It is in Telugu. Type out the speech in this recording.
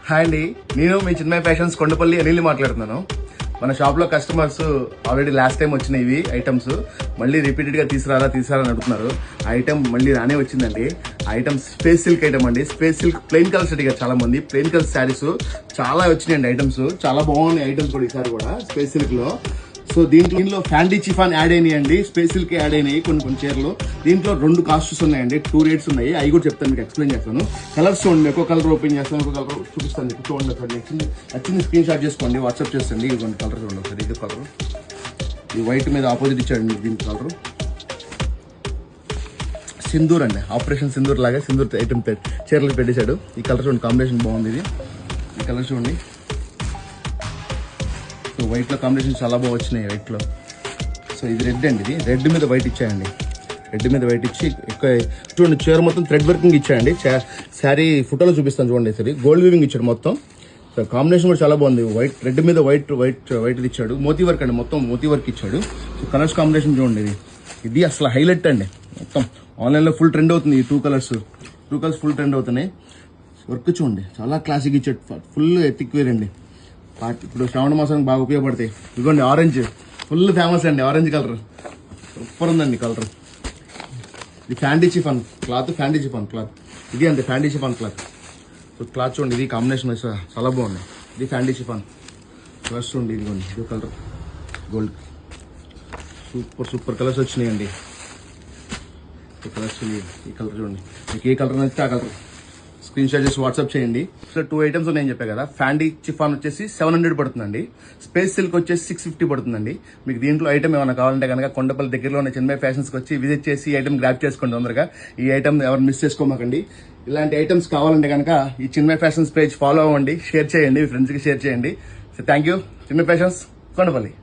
హాయ్ అండి, నేను మీ చిన్మయ ఫ్యాషన్స్ కొండపల్లి అనిల్ మాట్లాడుతున్నాను. మన షాప్లో కస్టమర్స్ ఆల్రెడీ లాస్ట్ టైం వచ్చిన ఇవి ఐటమ్స్ మళ్ళీ రిపీటెడ్గా తీసుకురాలని అడుగుతున్నారు. ఆ ఐటమ్ మళ్ళీ రానే వచ్చిందండి. ఆ ఐటమ్ స్పేస్ సిల్క్ ఐటమ్ అండి. స్పేస్ సిల్క్ ప్లెయిన్ కలర్స్ అడిగారు చాలా మంది. ప్లెయిన్ కలర్ శారీస్ చాలా వచ్చినాయండి. ఐటమ్స్ చాలా బాగున్నాయి. ఐటమ్స్ కూడా ఈసారి కూడా స్పేస్ సిల్క్ లో. సో దీంట్లో ఫ్యాండీ చిఫాన్ యాడ్ అయినాయండి, స్పేస్ సిల్క్ యాడ్ అయినాయి కొన్ని చీరలు. దీంట్లో 2 కాస్ట్స్ ఉన్నాయండి, 2 రేట్స్ ఉన్నాయి. అవి కూడా చెప్తాను, మీకు ఎక్స్ప్లెయిన్ చేస్తాను. కలర్స్ చూడండి, ఒక్కో కలర్ ఓపెన్ చేస్తాను, ఒక్కో కలర్ చూపిస్తాను మీకు. చూడండి ఒకటి నచ్చింది స్క్రీన్ షాట్ చేసుకోండి, వాట్సాప్ చేస్తుంది. ఇది కొన్ని కలర్ చూడండి ఒకసారి. ఇది కలర్, ఈ వైట్ మీద ఆపోజిట్ ఇచ్చాడు దీని కలర్. సింధూర్ అండి, ఆపరేషన్ సింధూర్ లాగా సింధూర్ ఐటమ్ చీరలు పెట్టేశాడు. ఈ కలర్ చూడండి, కాంబినేషన్ బాగుంది. ఇది ఈ కలర్ చూడండి, సో వైట్లో కాంబినేషన్ చాలా బాగా వచ్చినాయి వైట్లో. సో ఇది రెడ్ అండి, ఇది రెడ్ మీద వైట్ ఇచ్చాయండి. రెడ్ మీద వైట్ ఇచ్చి ఎక్కువ చూడండి, చీర మొత్తం థ్రెడ్ వర్కింగ్ ఇచ్చాయండి. శారీ ఫోటోలో చూపిస్తాను చూడండి. సరే గోల్డ్ వీవింగ్ ఇచ్చాడు మొత్తం. సో కాంబినేషన్ కూడా చాలా బాగుంది. వైట్ రెడ్ మీద వైట్ ఇచ్చాడు. మోతీ వర్క్ అండి, మొత్తం మోతీ వర్క్ ఇచ్చాడు. సో కలర్స్ కాంబినేషన్ చూడండి, ఇది అసలు హైలైట్ అండి. మొత్తం ఆన్లైన్లో ఫుల్ ట్రెండ్ అవుతుంది. ఈ టూ కలర్స్ ఫుల్ ట్రెండ్ అవుతున్నాయి. వర్క్ చూడండి, చాలా క్లాసిక్ ఇచ్చాడు. ఫుల్ ఎథిక్ వేర్ అండి. ఇప్పుడు శ్రావణ మాసానికి బాగా ఉపయోగపడతాయి. ఇదిగోండి ఆరెంజ్ ఫుల్ ఫేమస్ అండి. ఆరెంజ్ కలర్ సూపర్ ఉందండి కలర్. ఇది ఫ్యాండీ చిఫాన్ క్లాత్, ఫ్యాండీ చిఫాన్ క్లాత్. ఇది అంతే ఫ్యాండీ చిఫాన్ క్లాత్. సో క్లాత్ చూడండి, ఇది కాంబినేషన్ చాలా బాగుంది. ఇది ఫ్యాండీ చిఫాన్ కలర్స్ చూడండి. ఇదిగోండి ఇది కలర్ గోల్డ్. సూపర్ కలర్స్ వచ్చినాయండి. కలర్స్ ఈ కలర్ చూడండి, మీకు ఏ కలర్ నచ్చితే ఆ కలర్ స్క్రీన్ షాట్ చేసి వాట్సాప్ చేయండి. సో 2 ఐటమ్స్ నేను చెప్పాను కదా. ఫ్యాండీ చిఫాన్ వచ్చేసి 700 పడుతుందండి. స్పేస్ సిల్క్ వచ్చేసి 650 పడుతుందండి. మీకు దీంట్లో ఐటమ్ ఏమైనా కావాలంటే కనుక కొండపల్లి దగ్గరలో ఉన్న చిన్మయ ఫ్యాషన్స్కి వచ్చి విజిట్ చేసి ఈ ఐటమ్ గ్రాప్ చేసుకోండి తొందరగా. ఈ ఐటమ్ ఎవరు మిస్ చేసుకోమాకండి. ఇలాంటి ఐటమ్స్ కావాలంటే కనుక ఈ చిన్మయ ఫ్యాషన్స్ పేజ్ ఫాలో అవ్వండి, షేర్ చేయండి, మీ ఫ్రెండ్స్కి షేర్ చేయండి. So thank you. Chinmaya fashions Kondapalli.